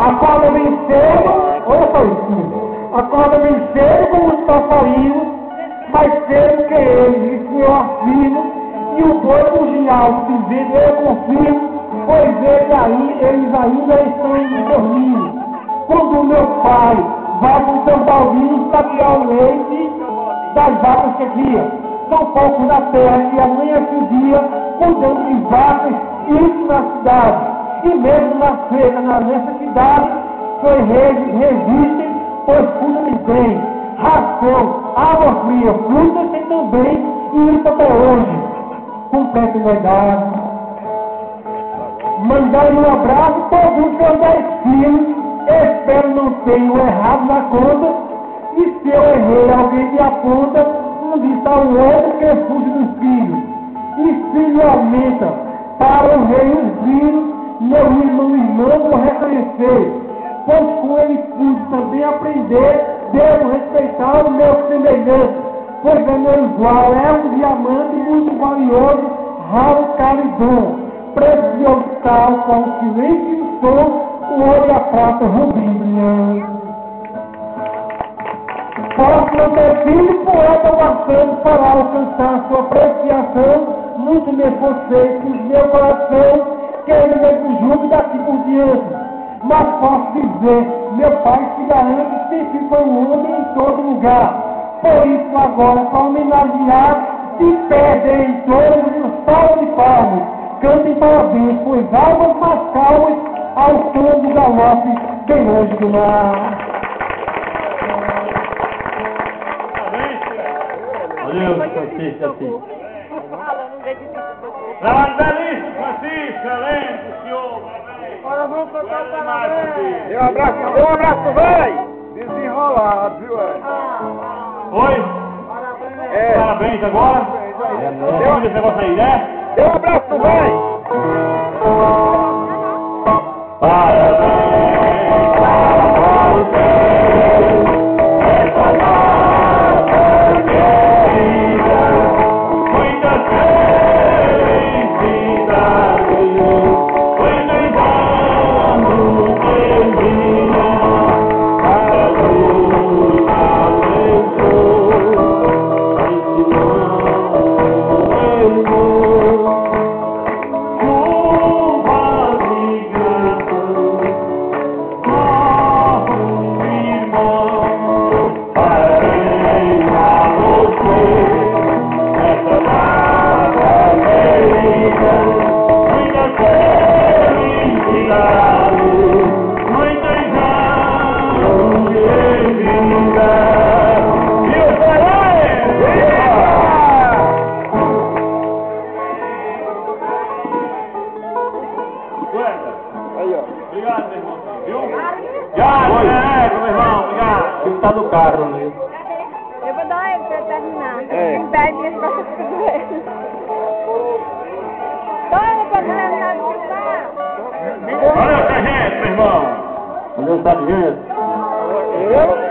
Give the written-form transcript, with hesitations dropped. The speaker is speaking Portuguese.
Acorda bem cedo, olha só isso. Acorda bem cedo como os passarinhos, mais cedo que eles, isso eu afirmo, e o boi bugial, dizendo eu confirmo, pois eles ainda estão dormindo. Quando o meu pai vai para o São Paulino para tirar o leite das vacas que cria, são poucos na terra e amanhece o dia, cuidando de vacas, isso na cidade, e mesmo na feira, na necessidade, resistem, pois cuidam de bem, ração, água fria, frutas tem também, e isso até hoje, completa verdade. Mandar um abraço todos os seus 10 filhos, espero não tenham errado na conta, e se eu errei, alguém me aponta, onde está o outro que fuge dos filhos. E filho aumenta, para o rei os filhos, meu irmão vou reconhecer, pois com ele pude também aprender, devo respeitar o meu semelhante, pois é meu igual, é um diamante muito valioso, raro, caro e bom, precioso tal, com o silêncio e o som, o ouro e a prata, rubim brilhante. Posso não ter filho, poeta bastante para alcançar sua apreciação, muito me esforcei com meu coração, querendo do julgo daqui por diante. Mas posso dizer, meu pai se garante, sempre foi um homem em todo lugar. Por isso agora, para homenagear, se perdem em torno de um salve de palmas. Cantem parabéns, pois almas mais calmas, ao som do galope, bem longe do mar. Valeu, Francisco, assim. Trabalho belíssimo, Francisco, excelente, senhor. Agora vamos cantar o parabéns. Dê um abraço, velho. Desenrolado, viu, velho? Oi? Parabéns agora. Deu esse negócio aí, né? Dê um abraço, velho. Aí, ó. Obrigado, meu irmão. Viu? Obrigado, meu irmão. Obrigado. Ele tá no carro, né? Eu vou dar ele pra terminar. É. Impede as costas com ele. Toma pra terminar de cantar. Valeu, sargento, meu irmão. Valeu, sargento. Eu?